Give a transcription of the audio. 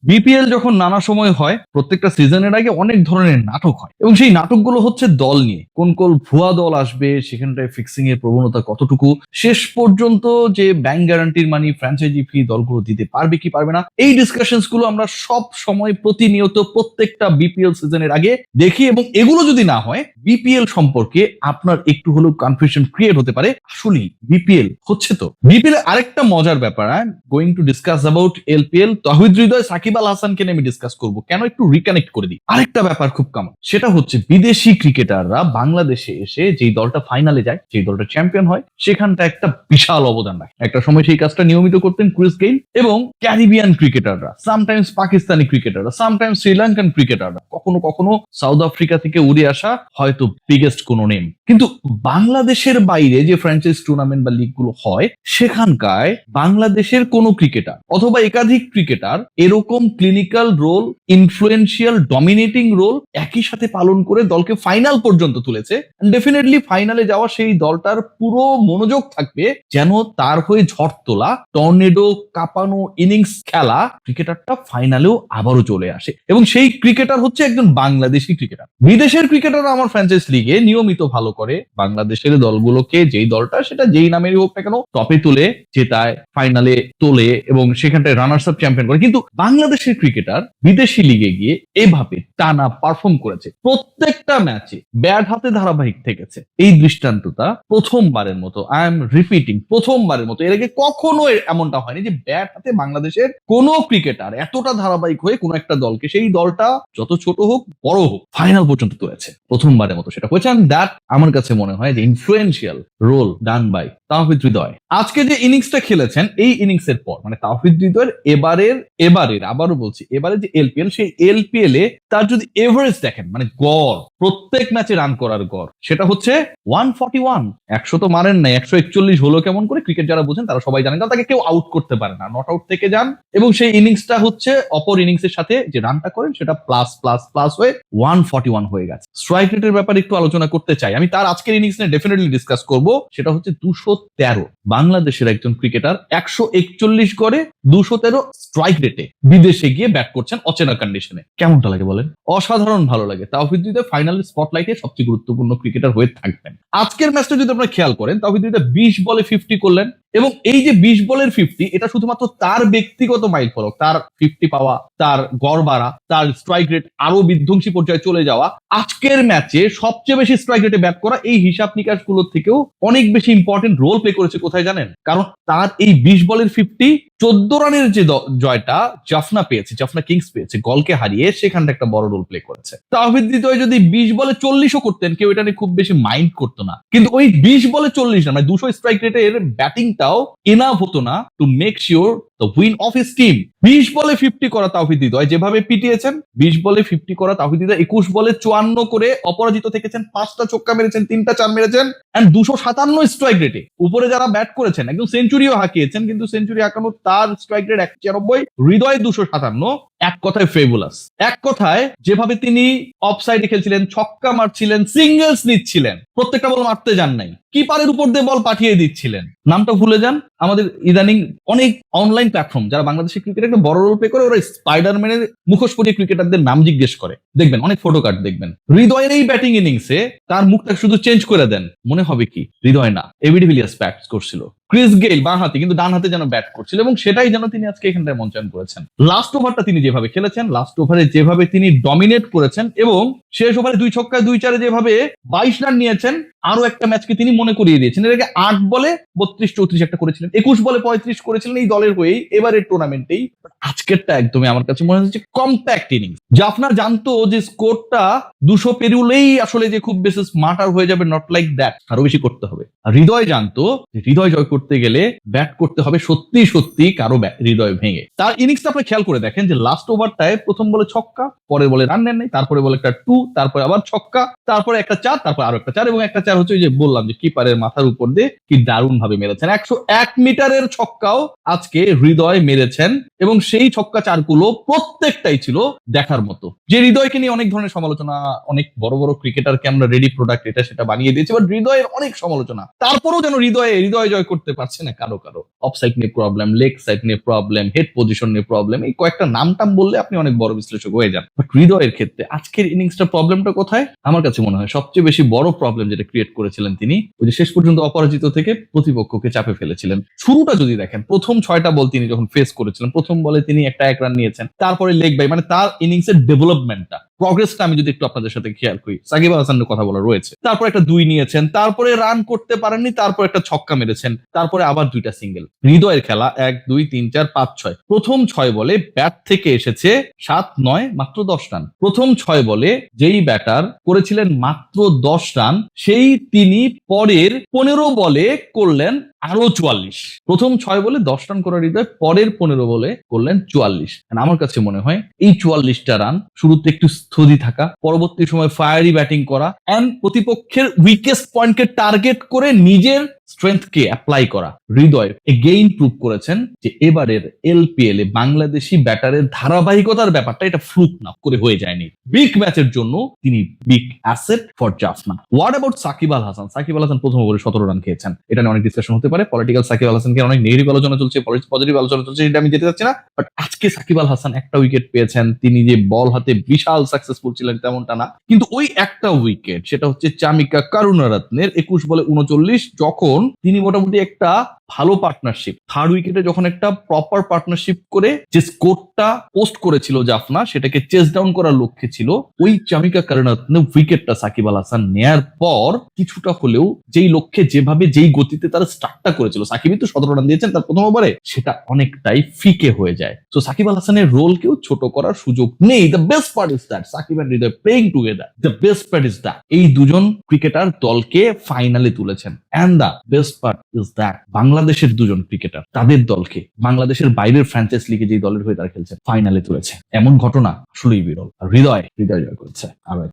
BPL যখন নানা সময় হয়, প্রত্যেকটা সিজনের আগে অনেক ধরনের নাটক হয় এবং সেই নাটকগুলো হচ্ছে দল নিয়ে। কোন কোন ভুয়া দল আসবে, সেখানটায় ফিক্সিং এর প্রবণতা কতটুকু, শেষ পর্যন্ত যে ব্যাংক গ্যারান্টির মানি, ফ্র্যাঞ্চাইজি ফি দলগুলো দিতে পারবে কি পারবে না, এই ডিসকাশনস গুলো আমরা সব সময় প্রতিনিয়ত প্রত্যেকটা বিপিএল সিজনের আগে দেখি। এবং এগুলো যদি না হয়, বিপিএল সম্পর্কে আপনার একটু হলেও কনফিউশন ক্রিয়েট হতে পারে। আসলে বিপিএল হচ্ছে তো। বিপিএল আরেকটা মজার ব্যাপার, I am going to discuss about LPL. Towhid Hridoy, Shakib Al হাসানকে নিয়ে আমি ডিসকাস করবো। কেন, একটু রিকানেক্ট করে দিই। আরেকটা ব্যাপার খুব কমন, সেটা হচ্ছে বিদেশি ক্রিকেটাররা বাংলাদেশে এসে যেই দলটা ফাইনালে যায়, যেই দলটা চ্যাম্পিয়ন হয়, সেখানটা একটা বিশাল অবদান রাখে। একটা সময় সেই কাজটা নিয়মিত করতেন ক্রিস গেইল এবং ক্যারিবিয়ান ক্রিকেটাররা, সামটাইমস পাকিস্তানি ক্রিকেটাররা, সামটাইমস শ্রীলঙ্কান ক্রিকেটাররা, কখনো কখনো সাউথ আফ্রিকা থেকে উড়ে আসা হয়তো বিগেস্ট কোনো নেম। কিন্তু বাংলাদেশের বাইরে যে ফ্র্যাঞ্চাইজ টুর্নামেন্ট বা লিগ গুলো হয়, সেখানকায় বাংলাদেশের কোনো ক্রিকেটার অথবা একাধিক ক্রিকেটার এরকম clinical role, influential dominating role একই সাথে পালন করে দলকে ফাইনাল পর্যন্ত তুলেছে। ডেফিনেটলি ফাইনালে যাওয়া সেই দলটার পুরো মনোযোগ থাকবে যেন তার হয়ে ঝড় তোলা, টর্নেডো কাঁপানো ইনিংস খেলা ক্রিকেটারটা ফাইনালেও আবারও চলে আসে। এবং সেই ক্রিকেটার হচ্ছে একজন বাংলাদেশি ক্রিকেটার। বিদেশের ক্রিকেটাররা আমার ফ্র্যাঞ্চাইজ লিগে নিয়মিত ভালো করে বাংলাদেশের দলগুলোকে, যেই দলটা সেটা যেই নামেরই হোক না কেন, টপে তুলে জেতায়, ফাইনালে তোলে এবং সেখানটায় রানার্স আপ চ্যাম্পিয়ন করে। কিন্তু বাংলাদেশের ক্রিকেটার বিদেশি লিগে গিয়ে এভাবে টানা পারফর্ম করেছে, প্রত্যেকটা ম্যাচে ব্যাট হাতে ধারাবাহিক থেকেছে। এই দৃষ্টান্তটা প্রথমবারের মতো, আই এম রিপিটিং, প্রথমবারের মতো। এর আগে কখনো এমনটা হয়নি যে ব্যাট হাতে বাংলাদেশের কোনো ক্রিকেটার এতটা ধারাবাহিক হয়ে কোনো একটা দলকে, সেই দলটা যত ছোট হোক বড় হোক, ফাইনাল পর্যন্ত তুলেছে। প্রথমবারের মতো সেটা হয়েছে। দ্যাট আমার কাছে মনে হয় যে influential role done by Towhid Hridoy. আজকে যে ইনিংসটা খেলেছেন, এই ইনিংস এর পর মানে তাওহিদ হৃদয়ের এবারের আবারও বলছি, এবারে যে এলপিএল, সেই এলপিএল এ তার যদি এভারেজ দেখেন, মানে গড়, প্রত্যেক ম্যাচে রান করার গড়, সেটা হচ্ছে 141। 100 তো মারেন নাই, 141 হলো কেমন করে? ক্রিকেট যারা বোঝেন তারা সবাই জানেন, কারণ তাকে কেউ আউট করতে পারে না, নট আউট থেকে যান। এবং সেই ইনিংসটা হচ্ছে অপর ইনিংসের সাথে যে রানটা করেন, সেটা প্লাস প্লাস প্লাস হয়ে 141 হয়ে গেছে। স্ট্রাইক রেটের ব্যাপারে একটু আলোচনা করতে চাই আমি। তার আজকের ইনিংস নিয়ে ডেফিনেটলি ডিসকাস করবো। সেটা হচ্ছে 213। বাংলাদেশের একজন ক্রিকেটার 141 গড়ে 213 স্ট্রাইক রেটে বিদেশে গিয়ে ব্যাট করছেন অচেনা কন্ডিশনে। কেমনটা লাগে বলেন? অসাধারণ ভালো লাগে। তাওহিদ হৃদয় ফাইনাল স্পটলাইটে সবচেয়ে গুরুত্বপূর্ণ ক্রিকেটার হয়ে থাকবেন। আজকের ম্যাচটা যদি আপনারা খেয়াল করেন, তাওহিদ হৃদয় 20 বলে 50 করলেন। এবং এই যে 20 বলের 50, এটা শুধুমাত্র তার ব্যক্তিগত মাইল ফলক। তার 50 পাওয়া, তার গড় বাড়া, তার স্ট্রাইক রেট আরো বিধ্বংসী পর্যায়ে চলে যাওয়া, আজকের ম্যাচে সবচেয়ে বেশি স্ট্রাইক রেটে ব্যাট করা, এই হিসাব নিকাশ গুলোর থেকেও অনেক বেশি ইম্পর্টেন্ট রোল প্লে করেছে। কোথায় জানেন? কারণ তার এই 20 বলের 50, 14 রানের যে জয়টা জাফনা পেয়েছে, জাফনা কিংস পেয়েছে গলকে হারিয়ে, সেখানটা একটা বড় রোল প্লে করেছে। তাওহিদ হৃদয় যদি 20 বলে 40ও করতেন, কেউ এটা নিয়ে খুব বেশি মাইন্ড করতো না। কিন্তু ওই 20 বলে 40 রান, মানে 200 স্ট্রাইক রেটের ব্যাটিংটাও এনাফ হতো না to make sure the win of his team. 20 বলে 50 করা তাওহিদ হৃদয় যেভাবে পিটিয়েছেন, 20 বলে 50 করা তাওহিদ হৃদয় 21 বলে 54 করে অপরাজিত থেকেছেন, 5টা ছক্কা মেরেছেন, 3টা 4 মেরেছেন, এন্ড 257 স্ট্রাইক রেটে উপরে যারা ব্যাট করেছেন, একদম সেঞ্চুরিও হাঁকিয়েছেন। কিন্তু সেঞ্চুরি হাঁকানো তার স্ট্রাইক রেট 196, হৃদয় 257। এক কথায় ফেবুলাস। এক কথায় যেভাবে তিনি অফ সাইডে খেলছিলেন, ছক্কা মারছিলেন, সিঙ্গেলস নিচ্ছিলেন, প্রত্যেকটা বল মারতে যান নাই, কিপারের উপর দিয়ে বল পাঠিয়ে দিচ্ছিলেন। নামটা ভুলে যান। আমাদের ইদানিং অনেক অনলাইন প্ল্যাটফর্ম যারা বাংলাদেশের ক্রিকেটে একটা বড় রোল প্লে করে, ওরা স্পাইডারম্যানের মুখোশ পরিয়ে ক্রিকেটারদের নাম জিজ্ঞেস করে, দেখবেন অনেক ফটো কার্ড দেখবেন। হৃদয়ের এই ব্যাটিং ইনিংসে তার মুখটা শুধু চেঞ্জ করে দেন, মনে হবে কি হৃদয় না, এবি ডিভিলিয়ার্স ব্যাট করছিল। ক্রিস গেইল বাঁ হাতে, কিন্তু ডান হাতে যেন ব্যাট করছিল, এবং সেটাই যেন তিনি আজকে এখানটায় মঞ্চায়ন করেছেন। লাস্ট ওভারটা তিনি যেভাবে খেলেছেন, লাস্ট ওভারে যেভাবে তিনি ডমিনেট করেছেন, এবং শেষ ওভারে 2 ছক্কায় 2 চারে যেভাবে 22 রান নিয়েছেন, আরো একটা ম্যাচকে তিনি মনে করিয়ে দিয়েছেন। এর আগে 8 বলে 32 34 একটা করেছিলেন, 21 বলে 35 করেছিলেন এই দলের হয়েই এবারের টুর্নামেন্টেই। আজকেরটা একদমই আমার কাছে মনে হচ্ছে কম্প্যাক্ট ইনিংস। জাফনা জানতো যে স্কোরটা 200 পেরুলেই আসলে যে খুব বেশি স্মার্টার হয়ে যাবে, নট লাইক দ্যাট, আরো বেশি করতে হবে। আর হৃদয় জানতো যে হৃদয় জয় করতে গেলে ব্যাট করতে হবে সত্যি সত্যি কারো হৃদয় ভেঙে। তার ইনিংসটা আপনি খেয়াল করে দেখেন যে লাস্ট ওভারটায় প্রথম বলে ছক্কা, পরের বলে রান নেন নাই, তারপরে বলে একটা 2, তারপরে আবার ছক্কা, তারপরে একটা 4, তারপর আরো একটা 4 এবং একটা 4 আর হচ্ছে ওই যে বললাম যে কিপারের মাথার উপর দিয়ে কি দারুণ ভাবে মেরেছেন। 101 মিটারের ছক্কাও আজকে হৃদয় মেরেছেন এবং সেই ছক্কা চারগুলো প্রত্যেকটাই ছিল দেখার মতো। যে হৃদয়কে নিয়ে অনেক ধরনের সমালোচনা, অনেক বড় বড় ক্রিকেটারকে আমরা রেডি প্রোডাক্ট এটা সেটা বানিয়ে দিয়েছি, বাট হৃদয়ের অনেক সমালোচনা, তারপরেও যেন হৃদয় জয় করতে পারছে না কারো কারো। অফ সাইড নিয়ে প্রবলেম, লেগ সাইড নিয়ে প্রবলেম, হেড পজিশন নিয়ে প্রবলেম, এই কয়েকটা নাম টাম বললে আপনি অনেক বড় বিশ্লেষক হয়ে যান। বাট হৃদয়ের ক্ষেত্রে আজকের ইনিংসটা প্রবলেমটা কোথায়? আমার কাছে মনে হয় সবচেয়ে বেশি বড় প্রবলেম যেটা ক্রিয়েট করেছিলেন তিনি, ওই যে শেষ পর্যন্ত অপরাজিত থেকে প্রতিপক্ষকে চাপে ফেলেছিলেন। শুরুটা যদি দেখেন, প্রথম 6টা বল তিনি যখন ফেস করেছিলেন, প্রথম বলে তিনি একটা 1 রান নিয়েছেন, তারপরে লেগ বাই, মানে তার ইনিংসের ডেভেলপমেন্টটা, প্রগ্রেসটা আমি যদি একটু আপনাদের সাথে খেয়াল করি, সাকিব আল হাসানের কথা বলা রয়েছে, তারপর একটা 2 নিয়েছেন, তারপরে রান করতে পারেননি, তারপর একটা ছক্কা মেরেছেন, তারপরে আবার 2টা সিঙ্গেল। হৃদয়ের খেলা 1 2 3 4 5 6, প্রথম 6 বলে ব্যাট থেকে এসেছে 7 9 মাত্র 10 রান। প্রথম 6 বলে যেই ব্যাটার করেছিলেন মাত্র 10 রান, সেই তিনি পরের 15 বলে করলেন আরো 44। প্রথম 6 বলে 10 রান করার হৃদয় পরের 15 বলে করলেন 44। আমার কাছে মনে হয় এই 44টা রান শুরুতে একটু স্থিতি থাকা, পরবর্তী সময় ফায়ারি ব্যাটিং করা এন্ড প্রতিপক্ষের উইকেস্ট পয়েন্টকে টার্গেট করে নিজের স্ট্রেংথকে অ্যাপ্লাই করা। হৃদয় এগেইন প্রুভ করেছেন যে এবারের এলপিএল এ বাংলাদেশি ব্যাটারের ধারাবাহিকতার ব্যাপারটা এটা ফ্লুক না করে হয়ে যায়নি। বিগ ম্যাচের জন্য তিনি big asset for Jaffna. What about Shakib Al Hasan? Shakib Al Hasan প্রথম ওভারে 17 রান খেয়েছেন, এটা নিয়ে অনেক ডিসকাশন হতে পারে। পলিটিক্যাল সাকিব আল হাসানকে অনেক নেগেটিভ আলোচনা চলছে, পজিটিভ আলোচনা চলছে, এটা আমি যেতে চাচ্ছি না। বাট আজকে সাকিব আল হাসান একটা উইকেট পেয়েছেন, তিনি যে বল হাতে বিশাল সাকসেসফুল ছিলেন তেমনটা না, কিন্তু ওই একটা উইকেট, সেটা হচ্ছে চামিকা কারুনারত্নের 21 বলে 39, যখন তিনি মোটামুটি একটা ভালো পার্টনারশিপ, থার্ড উইকেটে যখন একটা প্রপার পার্টনারশিপ করে যে স্কোরটা পোস্ট করেছিল জাফনা, সেটাকে চেস ডাউন করার লক্ষ্যে ছিল, ওই চামিকা কারুনারত্নের উইকেটটা সাকিব আল হাসান নেয়ার পর কিছুটা হলেও যেই লক্ষ্যে, যেভাবে যেই গতিতে তারা স্টার্টটা করেছিল, সাকিবই তো 17 রান দিয়েছেন তার প্রথম ওভারে, সেটা অনেকটাই ফিকে হয়ে যায়। তো সাকিব আল হাসানের রোল কেউ ছোট করার সুযোগ নেই। The best part is that Shakib and Hridoy playing together. The best part is that এই দুজন ক্রিকেটার দলকে ফাইনালে তুলেছেন। And the best part is that বাংলাদেশের দুজন ক্রিকেটার তাদের দলকে বাংলাদেশের বাইরের ফ্র্যাঞ্চাইজ লিগে যে দলের হয়ে তারা খেলছে ফাইনালে তুলেছে। এমন ঘটনা আসলেই বিরল। হৃদয় জয় করেছে। আর